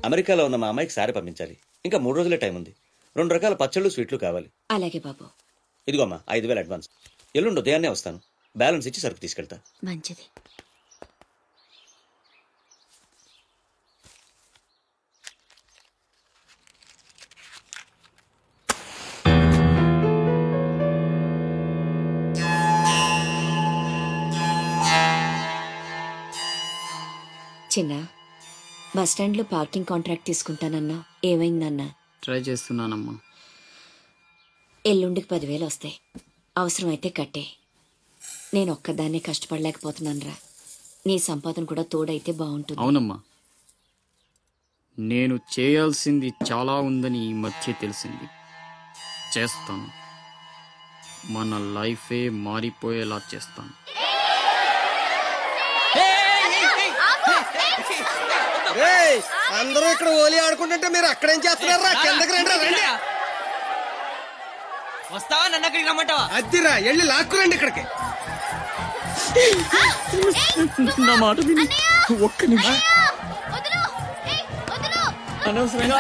అమెరికాలో ఉన్న మా అమ్మాయికి సారీ పంపించాలి. ఇంకా 3 రోజులే టైం ఉంది. 2 రకాల పచ్చళ్ళు స్వీట్లు కావాలి. అలాగే బాబు. ఇదిగో అమ్మా 5,000 అడ్వాన్స్. ఎల్లుండి ఉదయాన్నే వస్తాను. బ్యాలెన్స్ ఇచ్చి సరుకు తీసుకెళ్తా. మంచిది. చిన్న బస్ స్టాండ్ లో పార్కింగ్ కాంట్రాక్ట్ తీసుకుంటానన్నా ఏమైందన్నా? ట్రై చేస్తున్నానమ్మా. ఎల్లుండికి 10,000 వస్తాయి. అవసరమైతే కట్టే. నేను ఒక్కదాన్నే కష్టపడలేకపోతున్నానురా. నీ సంపాదన కూడా తోడైతే బాగుంటుంది. అవునమ్మా, నేను చేయాల్సింది చాలా ఉందని ఈ మధ్య తెలిసింది. చేస్తాను. మన లైఫే మారిపోయేలా చేస్తాను. అందరూ ఇక్కడ ఓలి ఆడుకుంటుంటే మీరు అక్కడేం చేస్తున్నారా? కిందకి రండి. వస్తావా? నన్ను అక్కడికి రమ్మంటావా? అద్దిరా, వెళ్ళి లాక్కురండి ఇక్కడికి. నా మాట విని ఒక్క నిమిషం. అనవసరంగా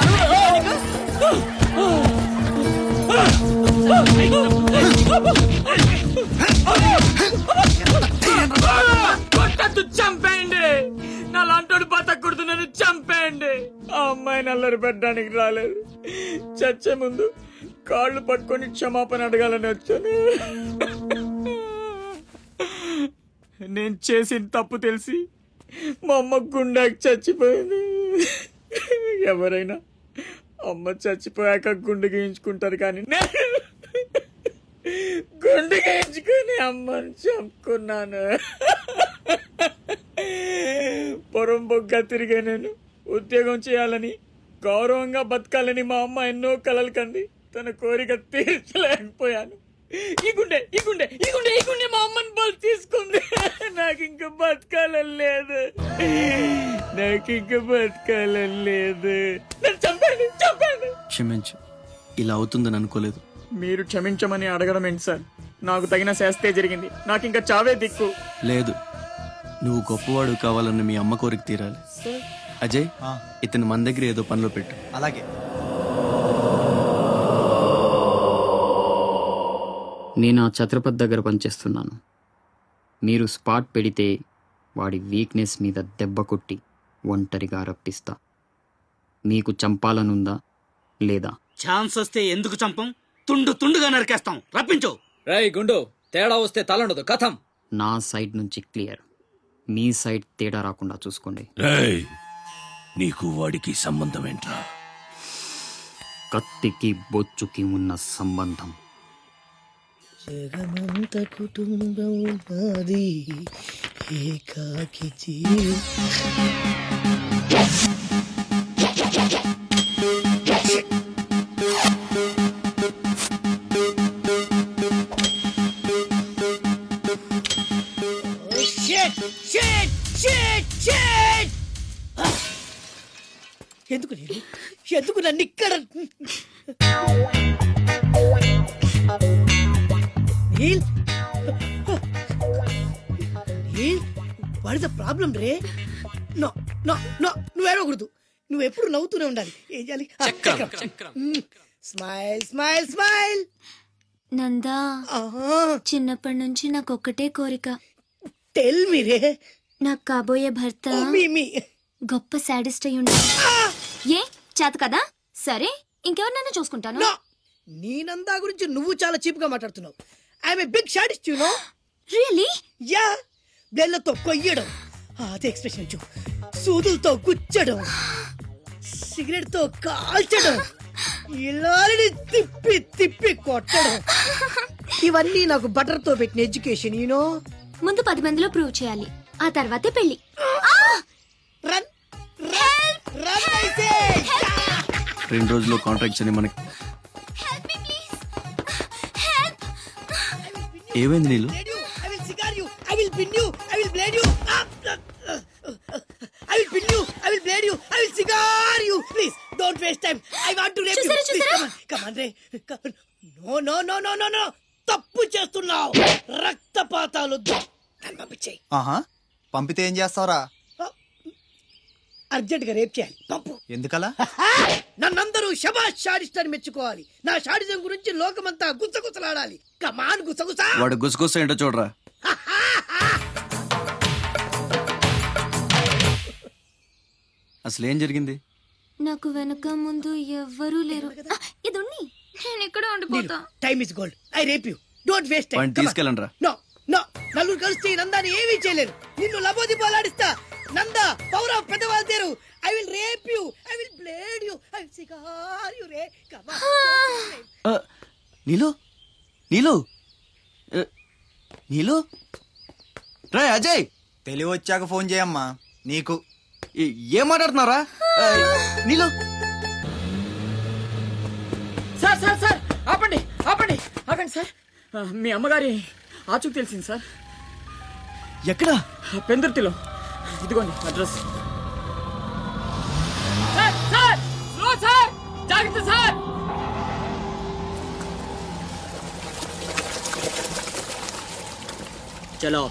చంపేయండి. నా లాంటోడు బతకూడదు, నన్ను చంపేయండి. ఆ అమ్మాయి నల్లరి పెట్టడానికి రాలేదు. చచ్చే ముందు కాళ్ళు పట్టుకొని క్షమాపణ అడగాలని వచ్చాను. నేను చేసిన తప్పు తెలిసి మా అమ్మ గుండెకి చచ్చిపోయింది. ఎవరైనా అమ్మ చచ్చిపోయాక గుండె గీయించుకుంటారు, కానీ గుండె గీయించుకుని అమ్మని చంపుకున్నాను. పొరం బొగ్గ తిరిగే నేను ఉద్యోగం చేయాలని, గౌరవంగా బతకాలని మా అమ్మ ఎన్నో కలలు కంది. తన కోరిక తీర్చలేకపోయాను. ఈ గుండె మా అమ్మని బలి తీసుకుంది. నాకు ఇంకా బతకాలని లేదు. చంపండి. క్షమించు, ఇలా అవుతుందని అనుకోలేదు. మీరు క్షమించమని అడగడం ఏంటి సార్? నాకు తగిన శాస్తే జరిగింది. నాకు ఇంకా చావే దిక్కు లేదు. నువ్వు గొప్పవాడు కావాలన్న మీ అమ్మ కోరిక తీరాలి. అజయ్, ఇతను మన దగ్గర ఏదో పనిలో పెట్టు. అలాగే. నేను ఆ ఛత్రపతి దగ్గర పనిచేస్తున్నాను. మీరు స్పాట్ పెడితే వాడి వీక్నెస్ మీద దెబ్బ కొట్టి ఒంటరిగా రప్పిస్తా. మీకు చంపాలనుందా లేదా? ఛాన్స్ వస్తే ఎందుకు చంపం? తుండుగా నరికేస్తాం. రప్పించు. రేయ్ గుండు, తేడా వస్తే తలండదు. కథం. నా సైడ్ నుంచి క్లియర్. మీ సైడ్ తేడా రాకుండా చూసుకోండి. రేయ్, నీకు వాడికి సంబంధం ఏంట్రా? కత్తికి బొచ్చుకి ఉన్న సంబంధం. జగమంత కుటుంబం నాది, ఏకాకి ఎందుకు నన్ను ఇక్కడ వాట్ ఇస్ ద ప్రాబ్లం రే? నో నో నో, నువ్వేడకూడదు. నువ్వు ఎప్పుడు నవ్వుతూనే ఉండాలి. ఏం చేయాలి? Smile smile smile. నందా, చిన్నప్పటి నుంచి నాకు ఒక్కటే కోరిక. టెల్ మీ రే. నాకు కాబోయే భర్త గొప్ప సాడిస్ట్ అయి ఉండాలి. ఏ చేత కదా? సరే, ఇంకెవరినైనా చూసుకుంటాను. నీ నందా గురించి నువ్వు చాలా చీప్ గా మాట్లాడుతున్నావు. I'm a big sadist, you know. Really? Yeah. బ్లేడ్లతో కొయ్యడం, అదే ఎక్స్ప్రెషన్ ఇచ్చు, సూదులతో గుచ్చడం, సిగరెట్ తో కాల్చడం, ఇలాని తిప్పి తిప్పి కొట్టడం, ఇవన్నీ నాకు బటర్ తో పెట్టిన ఎడ్యుకేషన్, యూనో. ముందు 10 మందిలో ప్రూవ్ చేయాలి, ఆ తర్వాతే పెళ్లి. రన్ రన్ అయితే 2 రోజుల్లో కాంట్రాక్ట్స్ అని మనకి. ఏమైంది నీళ్ళు? I will pin you. I will blade you. I will pin you. I will blade you. I will cigar you. Please, don't waste time. I want to rape you. Please, come on, Ray. No. తప్పు చేస్తున్నావు. రక్తపాతాలు. పంపించేయి. పంపితే ఏం చేస్తావురా? Urgent గా rape చేయాలి. పంపు. ఎందుకలా? నన్నందరూ శబాష్ sadist అని మెచ్చుకోవాలి. నా షాడిజం గురించి లోకమంతా గుసగుసలాడాలి. కమాన్ గుసగుసా. వాడు గుసగుస ఏంటో చూడరా. అసలు ఏం జరిగింది? నాకు వెనక ముందు ఎవ్వరూ లేరు. ఇది ఉన్ని నేను ఇక్కడ ఉండిపోతా. Time is gold. I rape you. Don't waste time. తీసుకెళ్ళండి రా. నో నో, నలుగురు కలిసి నందాని ఏమీ చేయలేరు. నిన్ను లబోది పోలాడిస్తా. నందా పవర్ ఆఫ్ పెద్దవాళ్ళ తేరు. I will rape you. I will blade you. I will cigar you రే. కమాన్. నీలు నీలు నీలు రే అజయ్, తెలివి వచ్చాక ఫోన్ చేయమ్మా. నీకు ఏం మాట్లాడుతున్నారా? నీలు సార్ సార్ సార్ ఆపండి ఆపండి ఆగండి సార్. మీ అమ్మగారి ఆచూకు తెలిసింది సార్. ఎక్కడ? పెందుర్తిలో. ఇదిగోండి address. Sir sir slow sir, జాగ్రత్త సార్. చలో.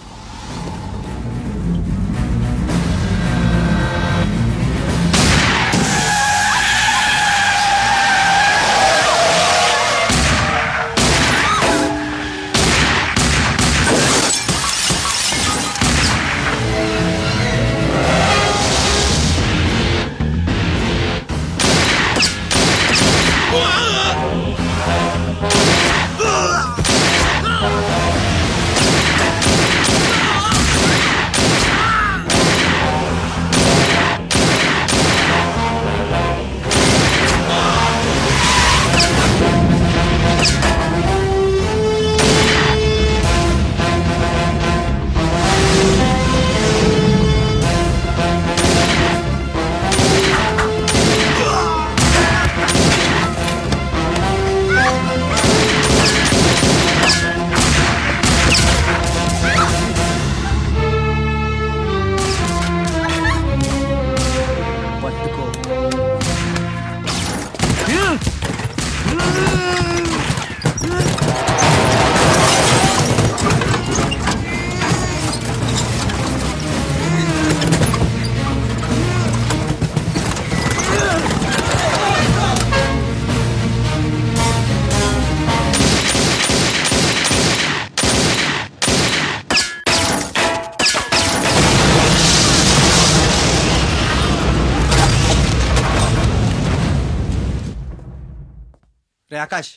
రే ఆకాష్,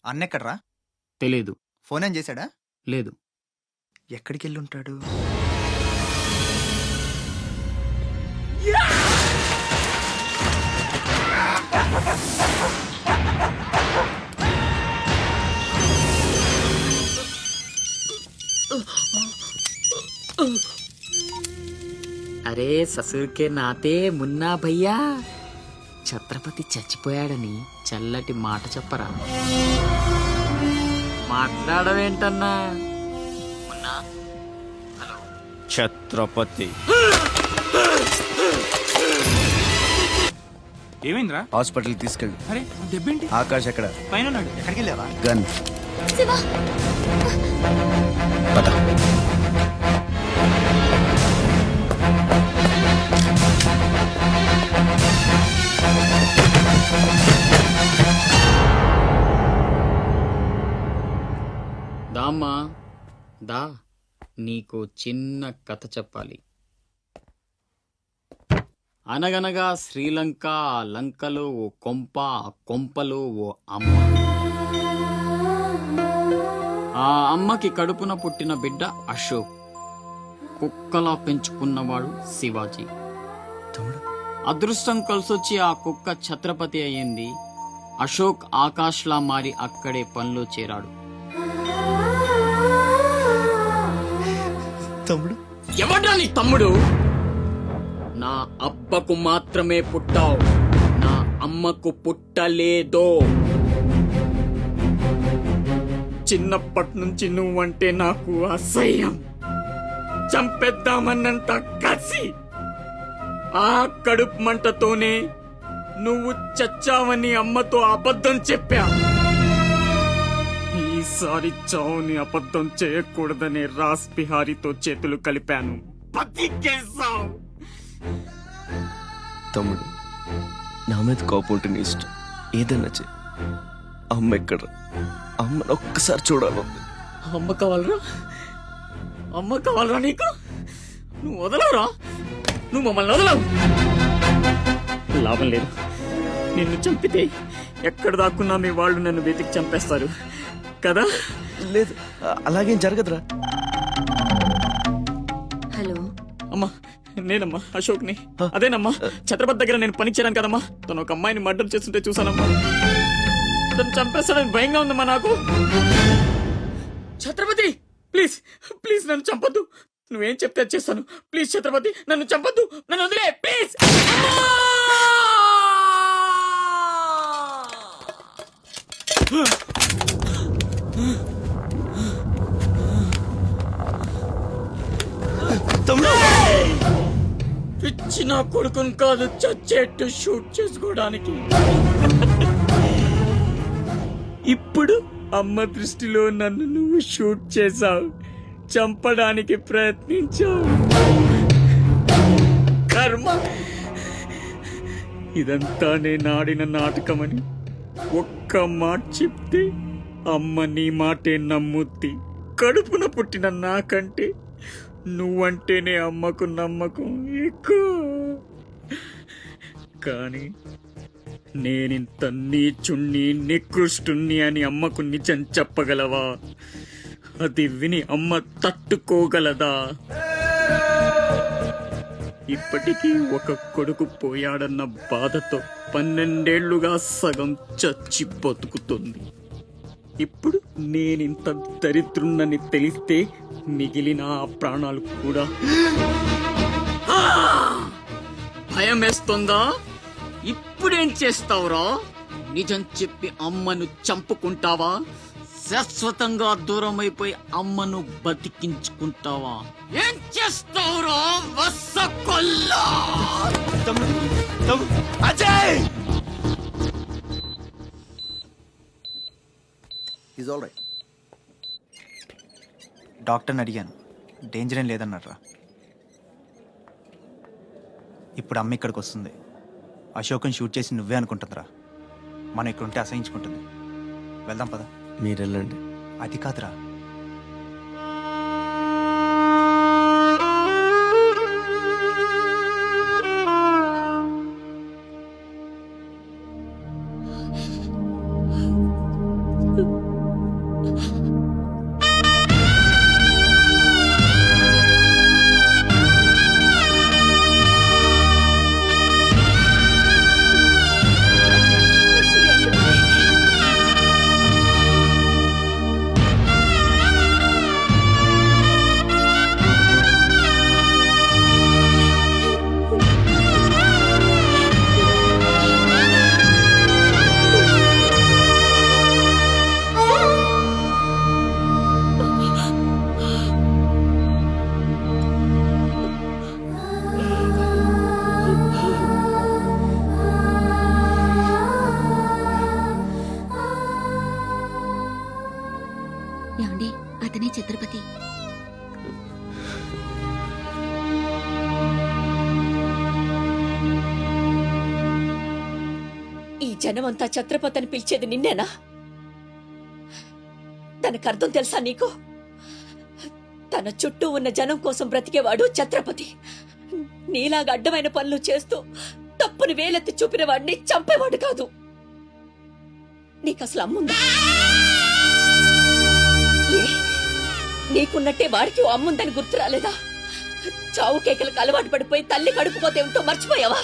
అన్నెక్కడ్రా? తెలీదు. ఫోన్ ఏం చేశాడా? లేదు. ఎక్కడికి వెళ్ళి ఉంటాడు? అరే ససుర్కే నాతే మున్నా భయ్యా, ఛత్రపతి చచ్చిపోయాడని చల్లటి మాట చెప్పరా. మాట్లాడవేంటన్నా? మున్నా. హలో ఛత్రపతి. ఏమైందిరా? హాస్పిటల్ తీసుకెళ్ళి. అరే దెబ్బేంటి? ఆకాష్ ఎక్కడ? పైన ఉన్నాడు. ఎక్కడికి వెళ్ళావా? గన్. శివా పద. దామ్మా దా, నీకు చిన్న కథ చెప్పాలి. అనగనగా శ్రీలంక, ఆ లంకలో ఓ కొంప, ఆ కొంపలో ఓ అమ్మ. ఆ అమ్మకి కడుపున పుట్టిన బిడ్డ అశోక్. కుక్కలా పెంచుకున్నవాడు శివాజీ. అదృష్టం కలిసొచ్చి ఆ కుక్క ఛత్రపతి అయ్యింది. అశోక్ ఆకాష్లా మారి అక్కడే పనిలో చేరాడు. తమ్ముడు? ఎవడ్రా నీ తమ్ముడు? నా అబ్బకు మాత్రమే పుట్టావు, నా అమ్మకు పుట్టలేదో. చిన్నప్పటి నుంచి నువ్వంటే నాకు అసహ్యం, చంపేద్దామన్నంత కసి. ఆ కడుపు మంటతోనే నువ్వు చచ్చావని అమ్మతో అబద్ధం చెప్పా. ఈసారి చావుని అబద్ధం చేయకూడదనే రాస్ బిహారీతో చేతులు కలిపాను. బతికేశావు. తమ్ముడు, నా మీద కోపం ఉంటే నీ ఇష్టం, ఏదన్నా చెయ్యి. అమ్మ ఎక్కడ? అమ్మని ఒక్కసారి చూడాలంది. అమ్మ కావాలరా? అమ్మ కావాలరా నీకు? నువ్వు వదలవురా, నువ్వు మమ్మల్ని వదలవు. లాభం లేదు, నిన్ను చంపితే ఎక్కడ దాక్కున్నా మీ వాళ్ళు నన్ను వెతికి చంపేస్తారు కదా. లేదు, అలాగేం జరగదురా. హలో అమ్మా, నేనమ్మా అశోక్ని. అదేనమ్మా ఛత్రపతి దగ్గర నేను పనిచేయను కదమ్మా. తను ఒక అమ్మాయిని మర్డర్ చేస్తుంటే చూసానమ్మా. తను చంపేస్తాడని భయంగా ఉందమ్మా నాకు. ఛత్రపతి ప్లీజ్ ప్లీజ్ నన్ను చంపొద్దు. నువ్వేం చెప్తే చేస్తాను. ప్లీజ్ ఛత్రపతి నన్ను చంపొద్దు, నన్ను వదిలే ప్లీజ్. పిచ్చి నా కొడుకుని కాదు, చచ్చేట్టు షూట్ చేసుకోవడానికి. ఇప్పుడు అమ్మ దృష్టిలో నన్ను నువ్వు షూట్ చేశావు, చంపడానికి ప్రయత్నించావు. కర్మ. ఇదంతా నేను ఆడిన నాటకమని ఒక్క మాట చెప్తే అమ్మ నీ మాటే నమ్ముద్ది. కడుపున పుట్టిన నాకంటే నువ్వంటేనే అమ్మకు నమ్మకం ఎక్కువ. కానీ నేనింత నీచుణ్ణి నికృష్టుణ్ణి అని అమ్మకు నిజం చెప్పగలవా? అది విని అమ్మ తట్టుకోగలదా? ఇప్పటికీ ఒక కొడుకు పోయాడన్న బాధతో 12 ఏళ్లుగా సగం చచ్చి బతుకుతుంది. ఇప్పుడు నేనింత దరిద్రున్నని తెలిస్తే మిగిలిన ఆ ప్రాణాలు కూడా భయం వేస్తుందా? ఇప్పుడేం చేస్తావురా? నిజం చెప్పి అమ్మను చంపుకుంటావా? శాశ్వతంగా దూరం అయిపోయి అమ్మను బతికించుకుంటావా? ఏం చేస్తావురా వస్సకొల్లా? అజయ్! Is all right. డాక్టర్ని అడిగాను, డేంజర్ ఏం లేదన్నారా. ఇప్పుడు అమ్మ ఇక్కడికి వస్తుంది. అశోక్ని షూట్ చేసి నువ్వే అనుకుంటుందిరా. మనం ఇక్కడ ఉంటే అసహించుకుంటుంది. వెళ్దాం పద. మీరు వెళ్ళండి. అది కాదురా, ఏమండి, అతనే ఛత్రపతి. ఈ జనమంతా ఛత్రపతి అని పిలిచేది నిన్నేనా? దానికి అర్థం తెలుసా నీకు? తన చుట్టూ ఉన్న జనం కోసం బ్రతికేవాడు ఛత్రపతి. నీలాగా అడ్డమైన పనులు చేస్తూ తప్పుని వేలెత్తి చూపిన వాడిని చంపేవాడు కాదు. నీకు అసలు అమ్ముందా? నీకున్నట్టే వాడికి ఓ అమ్ముందని గుర్తు రాలేదా? చావు కేకలకు అలవాటు పడిపోయి తల్లి కడుపుకోతే ఏమిటో మర్చిపోయావా?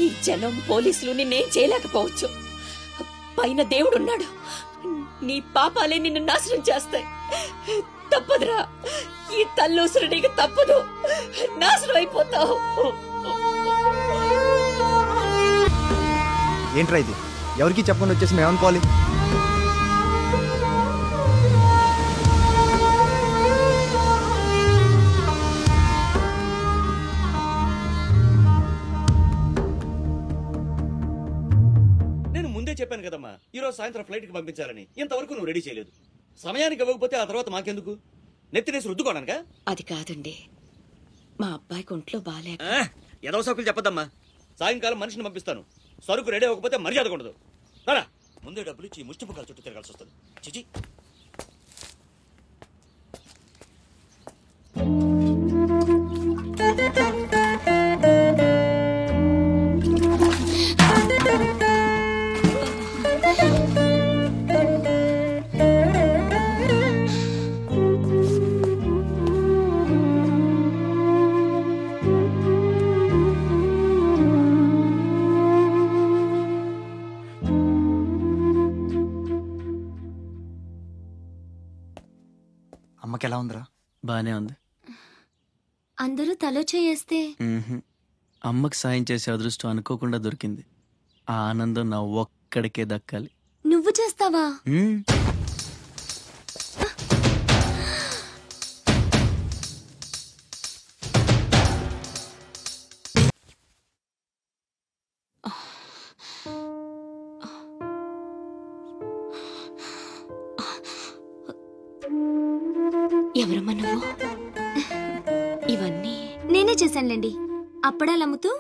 ఈ జనం పోలీసులు నిన్నేం చేయలేకపోవచ్చు. పైన దేవుడున్నాడు. నీ పాపాలే నిన్ను నాశనం చేస్తాయి. తప్పదురా, ఈ తల్లూసురు నీకు తప్పదు. నాశనం అయిపోతావు. ఏంట్రా ఇది? ఎవరికి చెప్పకుండా వచ్చేసి మేమనుకోవాలి? చెప్పాను కదమ్మా, ఈ రోజు సాయంత్రం ఫ్లైట్ కి పంపించాలని. ఇంతవరకు నువ్వు రెడీ చేయలేదు. సమయానికి ఇవ్వకపోతే ఆ తర్వాత మాకెందుకు? నెత్తినేసి రుద్దుకోవడానికా? అది కాదండి, మా అబ్బాయికి ఒంట్లో బాగాలేక. ఏదో సౌకులు చెప్పదమ్మా. సాయంకాలం మనిషిని పంపిస్తాను. సరుకు రెడీ అవ్వకపోతే మర్యాద ఉండదు. రారా, ముందే డబ్బులు ఇచ్చి ముష్టి పుకాల చుట్టూ తిరగాల్సి వస్తుంది. చిచి. అమ్మకి ఎలా ఉందిరా? బానే ఉంది. అందరూ తలో చేస్తే అమ్మకి సాయం చేసే అదృష్టం అనుకోకుండా దొరికింది. ఆ ఆనందం నా ఒక్కడికే దక్కాలి. నువ్వు చేస్తావా? ఎవరమ్మా నువ్వు? ఇవన్నీ నేనే చేశానులేండి. అప్పడాలు అమ్ముతూ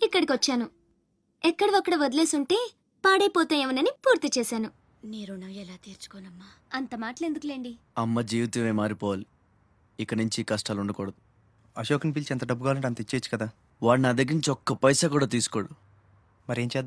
ఇక్కడికి వచ్చాను. ఎక్కడొక్కడ వదిలేసుంటే పాడైపోతాయేమోనని పూర్తి చేశాను. నీ రుణం ఎలా తీర్చుకోనమ్మా? అంత మాటలెందుకులేండి. అమ్మ జీవితమే మారిపోవాలి. ఇక నుంచి కష్టాలు ఉండకూడదు. అశోక్ని పిలిచి ఎంత డబ్బు కావాలంటే అంత ఇచ్చేయచ్చు కదా. వాడు నా దగ్గర నుంచి ఒక్క పైసా కూడా తీసుకోడు. మరేం చేద్దాం?